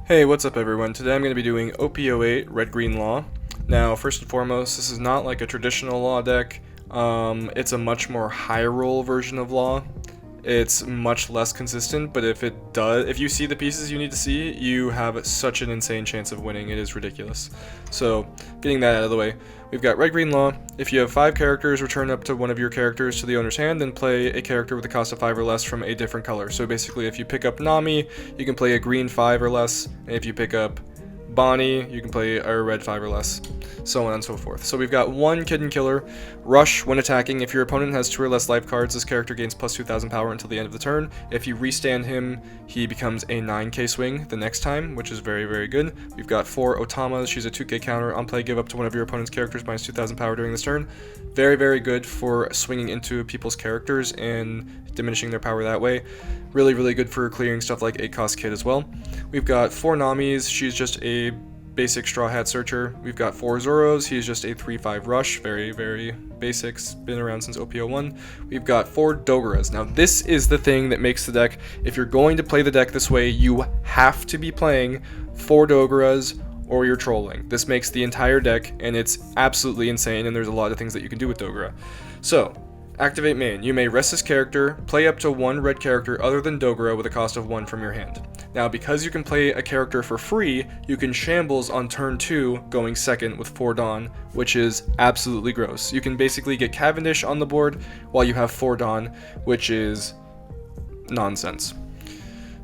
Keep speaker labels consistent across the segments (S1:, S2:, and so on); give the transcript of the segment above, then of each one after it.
S1: Hey, what's up everyone? Today I'm going to be doing OP08 Red-Green Law. Now, first and foremost, this is not like a traditional Law deck. It's a much more high roll version of Law. It's much less consistent, but if you see the pieces you need to see, you have such an insane chance of winning. It is ridiculous. So, getting that out of the way, we've got Red-Green Law. If you have 5 characters, return up to one of your characters to the owner's hand, then play a character with a cost of 5 or less from a different color. So basically, if you pick up Nami, you can play a green 5 or less, and if you pick up Bonnie, you can play a red 5 or less, so on and so forth. So we've got one Kitten Killer. Rush when attacking. If your opponent has 2 or less life cards, this character gains plus 2,000 power until the end of the turn. If you restand him, he becomes a 9k swing the next time, which is very, very good. We've got 4 Otamas. She's a 2k counter. On play, give up to one of your opponent's characters minus 2,000 power during this turn. Very, very good for swinging into people's characters and diminishing their power that way. Really, really good for clearing stuff like 8-cost Kid as well. We've got 4 Namis. She's just a basic Straw Hat Searcher. We've got 4 Zoros. He's just a 3-5 Rush. Very, very basics. Been around since OP01. We've got 4 Dogaras. Now, this is the thing that makes the deck. If you're going to play the deck this way, you have to be playing 4 Dogaras or you're trolling. This makes the entire deck, and it's absolutely insane, and there's a lot of things that you can do with Dogara. So, activate main. You may rest this character, play up to 1 red character other than Dogara with a cost of 1 from your hand. Now, because you can play a character for free, you can shambles on turn 2, going second with 4 Dawn, which is absolutely gross. You can basically get Cavendish on the board while you have 4 Dawn, which is nonsense.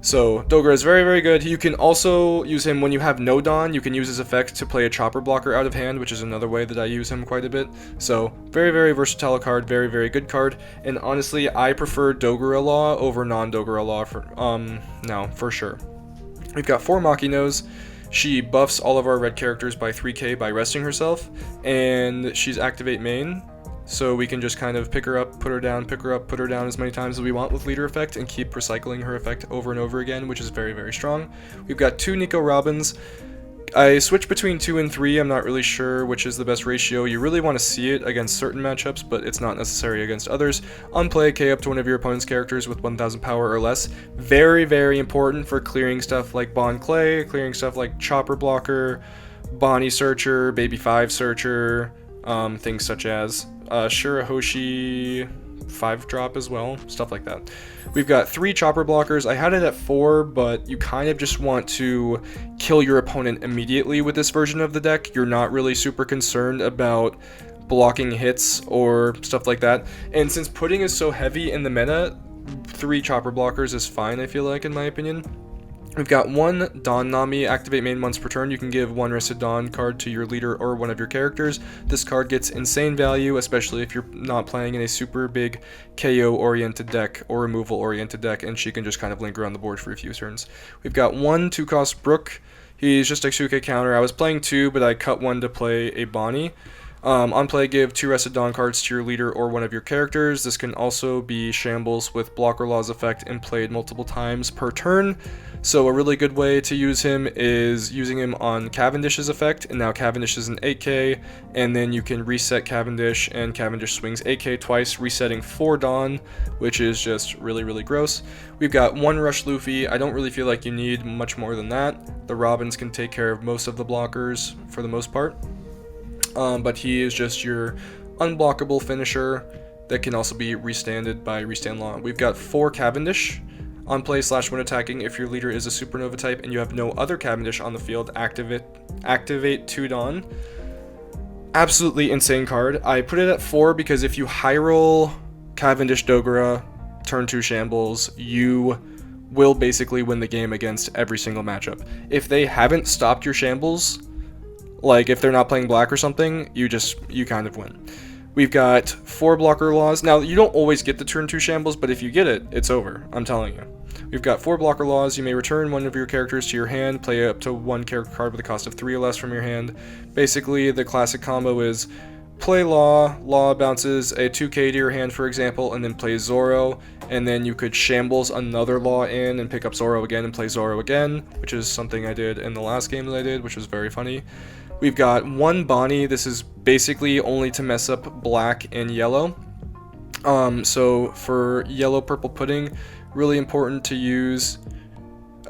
S1: So, Dogara is very, very good. You can also use him when you have no Dawn. You can use his effect to play a Chopper blocker out of hand, which is another way that I use him quite a bit. So, very, very versatile card, very, very good card. And honestly, I prefer Dogara Law over non-Dogara Law for sure. We've got 4 Makinos. She buffs all of our red characters by 3k by resting herself, and she's activate main. So we can just kind of pick her up, put her down, pick her up, put her down as many times as we want with leader effect and keep recycling her effect over and over again, which is very, very strong. We've got 2 Nico Robins. I switch between 2 and 3. I'm not really sure which is the best ratio. You really want to see it against certain matchups, but it's not necessary against others. On play, K up to one of your opponent's characters with 1,000 power or less. Very, very important for clearing stuff like Bond Clay, clearing stuff like Chopper Blocker, Bonnie Searcher, Baby 5 Searcher, things such as Shirahoshi 5-drop as well, stuff like that. We've got 3 Chopper Blockers. I had it at 4, but you kind of just want to kill your opponent immediately with this version of the deck. You're not really super concerned about blocking hits or stuff like that. And since pudding is so heavy in the meta, 3 Chopper Blockers is fine, I feel like, in my opinion. We've got 1 Dawn Nami. Activate main once per turn. You can give 1 Rested Dawn card to your leader or one of your characters. This card gets insane value, especially if you're not playing in a super big KO-oriented deck or removal-oriented deck, and she can just kind of linger on the board for a few turns. We've got 1 2-cost Brook. He's just a 2k counter. I was playing 2, but I cut 1 to play a Bonnie. On play, give 2 Rested Dawn cards to your leader or one of your characters. This can also be shambles with Blocker Law's effect and played multiple times per turn. So a really good way to use him is using him on Cavendish's effect, and now Cavendish is an 8k, and then you can reset Cavendish, and Cavendish swings 8k twice, resetting 4 Dawn, which is just really, really gross. We've got 1 Rush Luffy. I don't really feel like you need much more than that. The Robins can take care of most of the blockers for the most part. But he is just your unblockable finisher that can also be restanded by Restand Law. We've got 4 Cavendish. On play / when attacking, if your leader is a Supernova type and you have no other Cavendish on the field, activate 2 Dawn. Absolutely insane card. I put it at 4 because if you high roll Cavendish Dogara, turn 2 shambles, you will basically win the game against every single matchup. If they haven't stopped your shambles, like if they're not playing black or something, you kind of win. We've got 4 Blocker Laws. Now, you don't always get the turn 2 shambles, but if you get it, it's over. I'm telling you. We've got 4 Blocker Laws. You may return one of your characters to your hand, play up to 1 character card with a cost of 3 or less from your hand. Basically, the classic combo is play Law, Law bounces a 2k to your hand, for example, and then play Zoro, and then you could shambles another Law in and pick up Zoro again and play Zoro again, which is something I did in the last game that I did, which was very funny. We've got 1 Bonnie. This is basically only to mess up black and yellow. So for yellow purple pudding, really important to use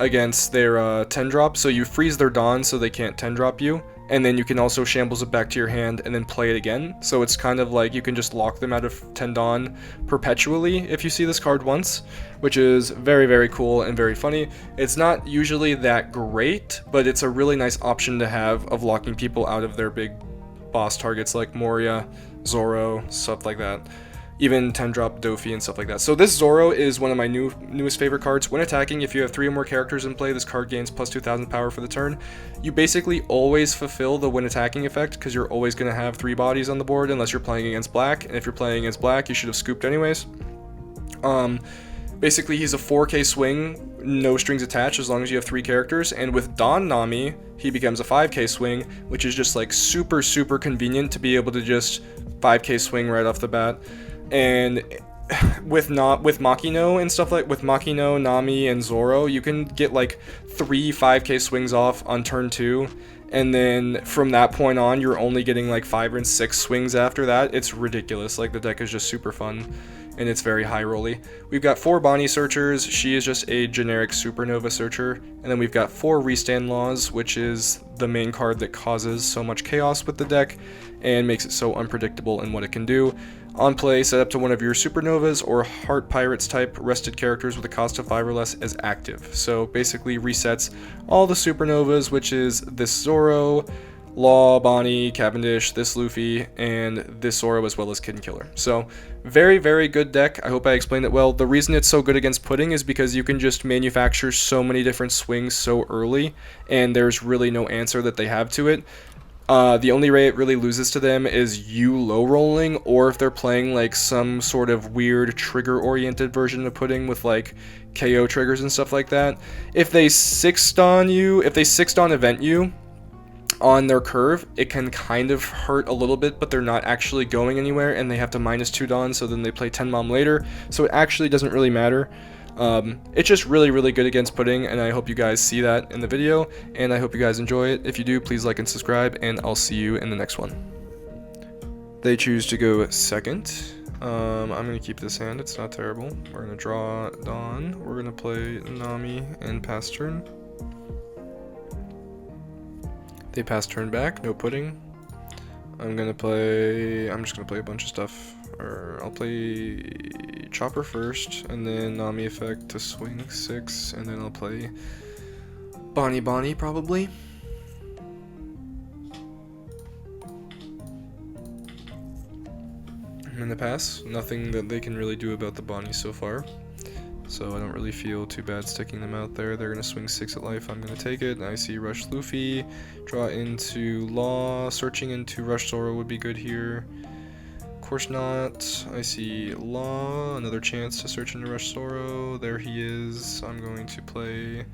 S1: against their 10 drop. So you freeze their Dawn so they can't 10 drop you, and then you can also shambles it back to your hand and then play it again. So it's kind of like you can just lock them out of 10 Dawn perpetually if you see this card once, which is very, very cool and very funny. It's not usually that great, but it's a really nice option to have of locking people out of their big boss targets like Moria, Zoro, stuff like that. Even 10 drop Dofi and stuff like that. So this Zoro is one of my newest favorite cards. When attacking, if you have 3 or more characters in play, this card gains plus 2000 power for the turn. You basically always fulfill the when attacking effect because you're always going to have 3 bodies on the board unless you're playing against black. And if you're playing against black, you should have scooped anyways. Basically, he's a 4k swing, no strings attached as long as you have 3 characters. And with Dawn Nami, he becomes a 5k swing, which is just like super, super convenient to be able to just 5k swing right off the bat. And with Makino and stuff like with Makino, Nami, and Zoro, you can get like 3 5k swings off on turn 2, and then from that point on, you're only getting like 5 and 6 swings after that. It's ridiculous. Like, the deck is just super fun, and it's very high rolly. We've got 4 Bonnie Searchers. She is just a generic Supernova Searcher, and then we've got 4 Restand Laws, which is the main card that causes so much chaos with the deck and makes it so unpredictable in what it can do. On play, set up to one of your Supernovas or Heart Pirates type rested characters with a cost of 5 or less as active. So basically resets all the Supernovas, which is this Zoro, Law, Bonnie, Cavendish, this Luffy, and this Zoro, as well as Kid and Killer. So very, very good deck. I hope I explained it well. The reason it's so good against Pudding is because you can just manufacture so many different swings so early, and there's really no answer that they have to it. The only way it really loses to them is you low rolling, or if they're playing like some sort of weird trigger oriented version of Pudding with like KO triggers and stuff like that. If they 6-don you, if they 6-don event you on their curve, it can kind of hurt a little bit, but they're not actually going anywhere, and they have to -2 Dawn, so then they play 10 Mom later, so it actually doesn't really matter. It's just really, really good against Pudding, and I hope you guys see that in the video, and I hope you guys enjoy it. If you do, please like and subscribe, and I'll see you in the next one. They choose to go second. I'm going to keep this hand, it's not terrible. We're going to draw Dawn, we're going to play Nami, and pass turn. They pass turn back, no Pudding. I'm just going to play a bunch of stuff. Or I'll play Chopper first, and then Nami effect to swing 6, and then I'll play Bonnie probably. I'm gonna pass. Nothing that they can really do about the Bonnie so far, so I don't really feel too bad sticking them out there. They're gonna swing 6 at life. I'm gonna take it. I see Rush Luffy, draw into Law, searching into Rush Zoro would be good here. Of course not. I see Law, another chance to search into Rush Zoro. There he is. I'm going to play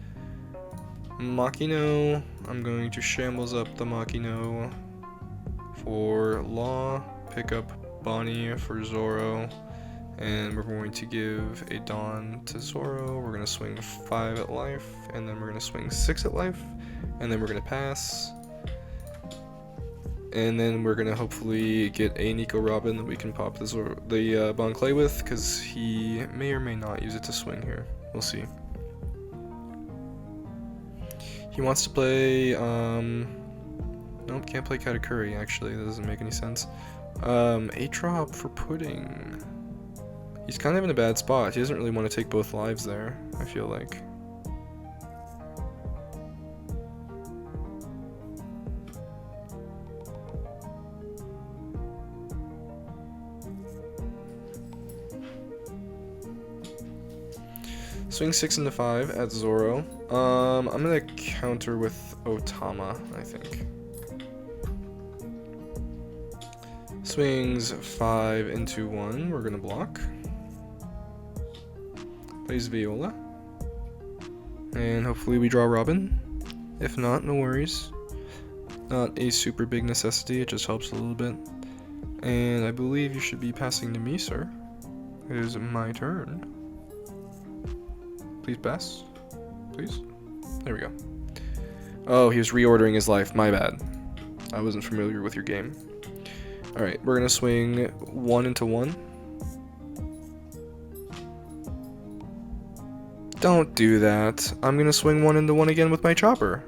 S1: Makino. I'm going to shambles up the Makino for Law, pick up Bonnie for Zoro, and we're going to give a Dawn to Zoro. We're going to swing 5 at life, and then we're going to swing 6 at life, and then we're going to pass. And then we're going to hopefully get a Nico Robin that we can pop the Bon Clay with, because he may or may not use it to swing here. We'll see. He wants to play, nope, can't play Katakuri, actually. That doesn't make any sense. 8-drop for Pudding. He's kind of in a bad spot. He doesn't really want to take both lives there, I feel like. Swing 6 into 5 at Zoro. I'm gonna counter with Otama, I think. Swings 5 into 1. We're gonna block. Plays Viola. And hopefully we draw Robin. If not, no worries. Not a super big necessity, it just helps a little bit. And I believe you should be passing to me, sir. It is my turn. Please pass. Please. There we go. Oh, he was reordering his life. My bad. I wasn't familiar with your game. Alright, we're gonna swing 1 into 1. Don't do that. I'm gonna swing 1 into 1 again with my chopper.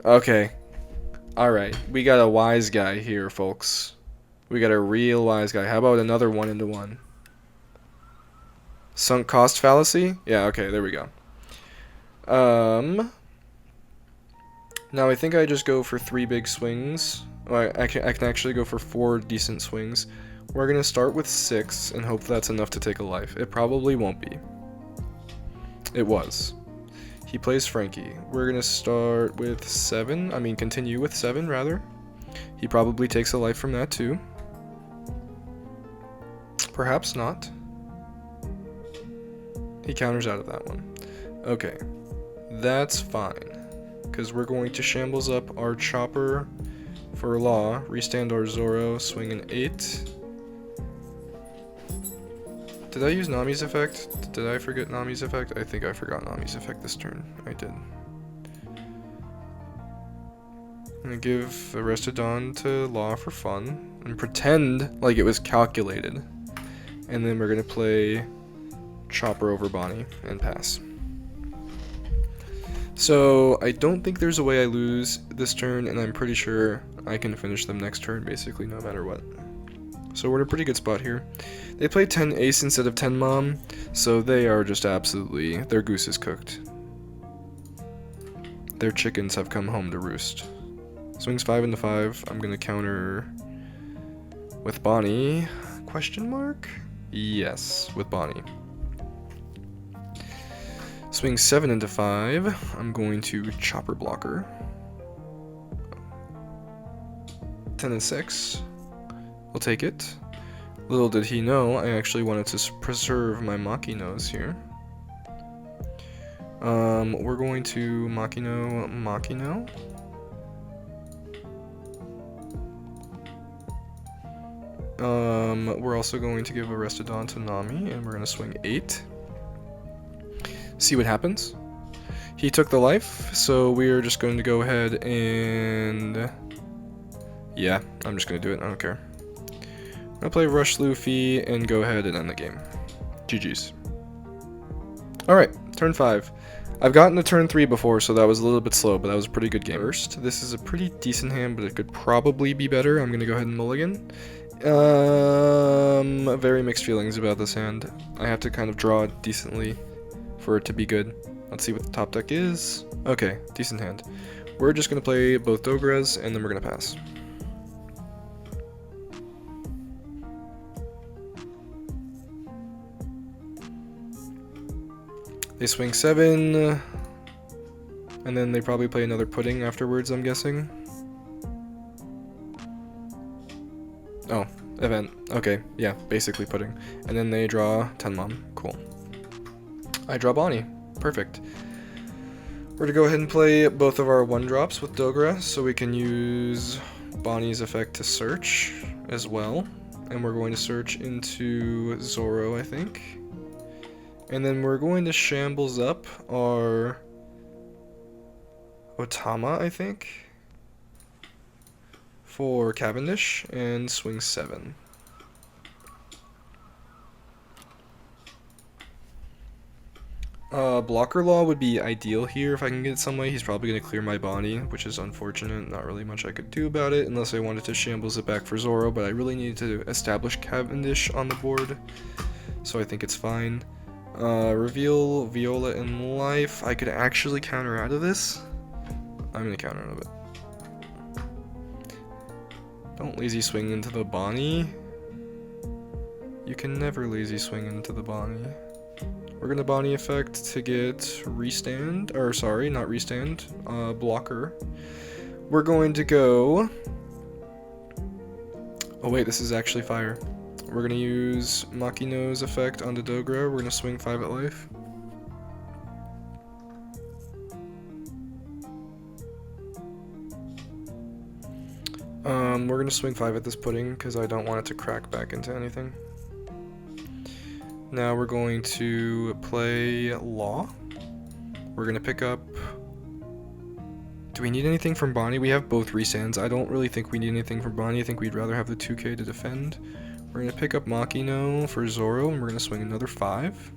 S1: Okay. Alright, we got a wise guy here, folks. We got a real wise guy. How about another 1 into 1? Sunk cost fallacy? Yeah, okay, there we go. Now I think I just go for 3 big swings. Well, I can actually go for 4 decent swings. We're gonna start with 6 and hope that's enough to take a life. It probably won't be. It was. He plays Frankie. We're gonna start with 7. I mean, continue with 7, rather. He probably takes a life from that, too. Perhaps not. He counters out of that one. Okay. That's fine. Because we're going to shambles up our chopper for law, restand our Zoro, swing an 8. Did I use Nami's effect? Did I forget Nami's effect? I think I forgot Nami's effect this turn. I did. I'm gonna give Arrested Dawn to Law for fun and pretend like it was calculated. And then we're gonna play Chopper over Bonnie and pass. So I don't think there's a way I lose this turn, and I'm pretty sure I can finish them next turn basically no matter what. So we're in a pretty good spot here. They play 10 ace instead of 10 mom, so they are just absolutely, their goose is cooked. Their chickens have come home to roost. Swings 5 into 5. I'm gonna counter with Bonnie. Question mark? Yes, with Bonnie. Swing 7 into 5. I'm going to chopper blocker. 10 and 6. I'll take it. Little did he know, I actually wanted to preserve my Makino's here. We're going to Makino. We're also going to give Arrested Dawn to Nami, and we're going to swing 8. See what happens. He took the life, so we're just going to go ahead and... yeah, I'm just going to do it, I don't care. I'm going to play Rush Luffy and go ahead and end the game. GG's. Alright, turn 5. I've gotten to turn 3 before, so that was a little bit slow, but that was a pretty good game. First, this is a pretty decent hand, but it could probably be better. I'm going to go ahead and mulligan. Very mixed feelings about this hand. I have to kind of draw it decently for it to be good. Let's see what the top deck is. Okay, decent hand. We're just going to play both Dogras, and then we're going to pass. They swing 7, and then they probably play another pudding afterwards, I'm guessing. Oh, event. Okay, yeah, basically pudding. And then they draw 10 mom. Cool. I draw Bonnie. Perfect. We're going to go ahead and play both of our 1-drops with Dogra, so we can use Bonnie's effect to search as well. And we're going to search into Zoro, I think. And then we're going to shambles up our Otama, I think, for Cavendish, and swing 7. Blocker Law would be ideal here if I can get it some way. He's probably going to clear my Bonnie, which is unfortunate. Not really much I could do about it unless I wanted to shambles it back for Zoro, but I really needed to establish Cavendish on the board, so I think it's fine. Reveal Viola in life. I could actually counter out of this. I'm gonna counter out of it. Don't lazy swing into the Bonnie. You can never lazy swing into the Bonnie. We're gonna Bonnie effect to get restand, or sorry, not restand, blocker. We're going to go... oh wait, this is actually fire. We're going to use Makino's effect on the Dogra. We're going to swing 5 at life. We're going to swing 5 at this pudding because I don't want it to crack back into anything. Now we're going to play Law. We're going to pick up... do we need anything from Bonnie? We have both restands. I don't really think we need anything from Bonnie. I think we'd rather have the 2k to defend. We're going to pick up Makino for Zoro, and we're going to swing another 5.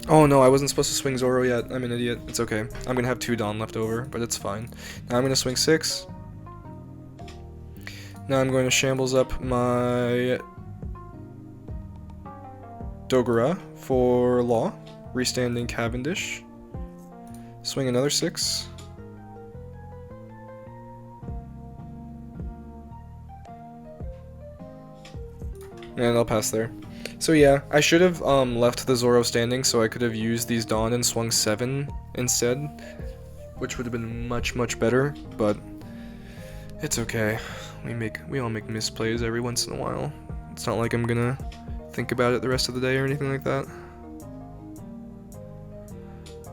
S1: Oh no, I wasn't supposed to swing Zoro yet. I'm an idiot. It's okay. I'm gonna have 2 Dawn left over, but it's fine. Now I'm gonna swing 6. Now I'm going to shambles up my Dogura for Law. Restanding Cavendish. Swing another 6. And I'll pass there. So yeah, I should have left the Zoro standing so I could have used these Dawn and swung 7 instead, which would have been much better, but it's okay. We all make misplays every once in a while. It's not like I'm gonna think about it the rest of the day or anything like that.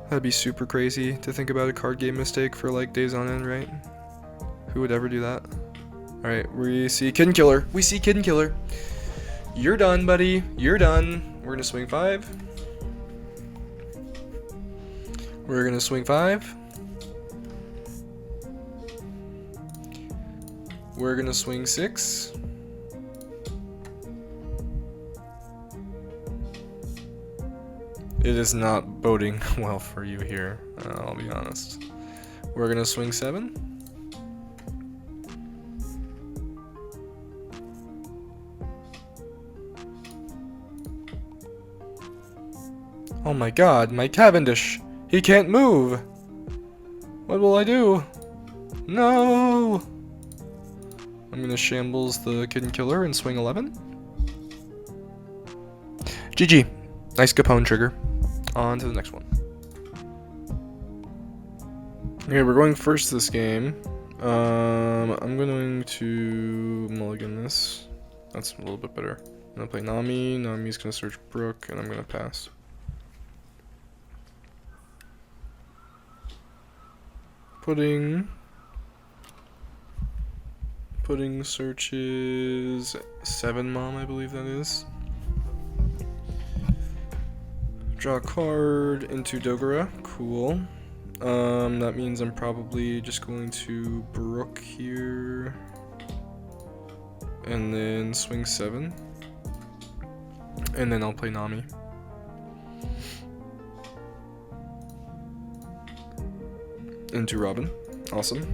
S1: That'd be super crazy to think about a card game mistake for like days on end, right? Who would ever do that? Alright, we see Kid Killer. We see Kid Killer. You're done, buddy. You're done. We're gonna swing 5. We're gonna swing 5. We're gonna swing 6. It is not boding well for you here, I'll be honest. We're gonna swing 7. Oh my god, my Cavendish! He can't move! What will I do? No! I'm gonna shambles the Kid Killer and swing 11. GG. Nice Capone trigger. On to the next one. Okay, we're going first this game. I'm going to mulligan this. That's a little bit better. I'm gonna play Nami. Nami's gonna search Brook, and I'm gonna pass. Pudding searches 7 Mom, I believe that is. Draw a card into Dogura. Cool. That means I'm probably just going to Brook here. And then swing 7. And then I'll play Nami. Into Robin. Awesome.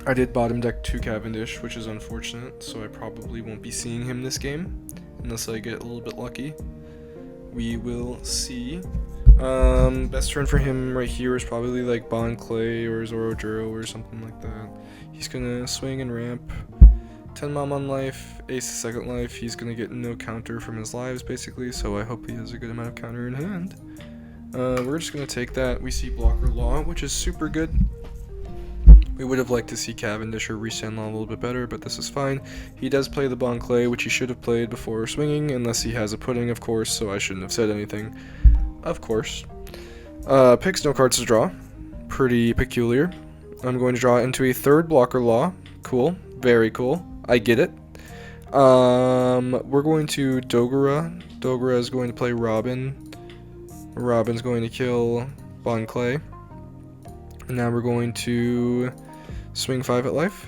S1: I did bottom deck 2 Cavendish, which is unfortunate, so I probably won't be seeing him this game, unless I get a little bit lucky. We will see. Best turn for him right here is probably like Bon Clay or Zoro Juro or something like that. He's gonna swing and ramp. 10 Mom on life, Ace second life. He's gonna get no counter from his lives basically, so I hope he has a good amount of counter in hand. We're just gonna take that. We see Blocker Law, which is super good. We would have liked to see Cavendish or Restand Law a little bit better, but this is fine. He does play the Bon Clay, which he should have played before swinging, unless he has a pudding, of course, so I shouldn't have said anything. Of course. Picks no cards to draw. Pretty peculiar. I'm going to draw into a 3rd Blocker Law. Cool. Very cool. I get it. We're going to Dogura. Dogura is going to play Robin. Robin's going to kill Bon Clay. And now we're going to swing 5 at life.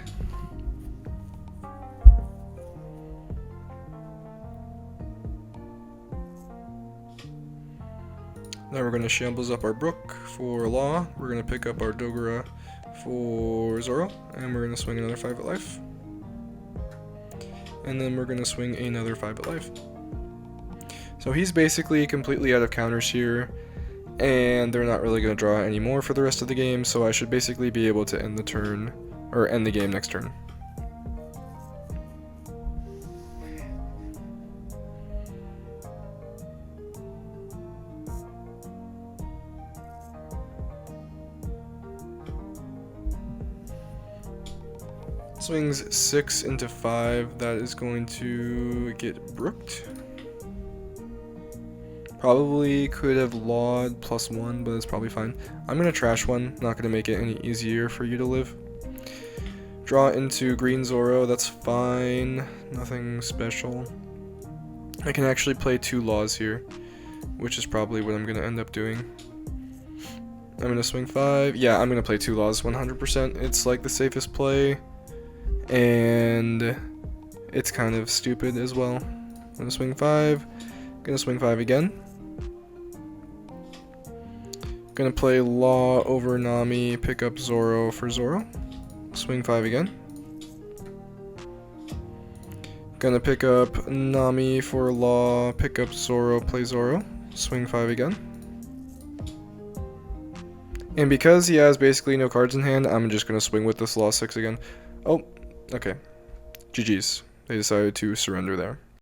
S1: Now we're going to shambles up our Brook for Law. We're going to pick up our Dogura for Zoro. And we're going to swing another 5 at life. And then we're going to swing another 5 at life. So he's basically completely out of counters here. And they're not really going to draw any more for the rest of the game, so I should basically be able to end the turn, or end the game next turn. Swings 6 into 5, that is going to get brooked. Probably could have lawed +1, but it's probably fine. I'm gonna trash one, not gonna make it any easier for you to live. Draw into green Zoro, that's fine. Nothing special. I can actually play 2 laws here, which is probably what I'm gonna end up doing. I'm gonna swing 5. Yeah, I'm gonna play 2 laws 100%. It's like the safest play, and it's kind of stupid as well. I'm gonna swing 5. Gonna swing 5 again. Gonna play Law over Nami, pick up Zoro for Zoro. Swing 5 again. Gonna pick up Nami for Law, pick up Zoro, play Zoro. Swing 5 again. And because he has basically no cards in hand, I'm just gonna swing with this Law 6 again. Oh, okay. GG's. They decided to surrender there.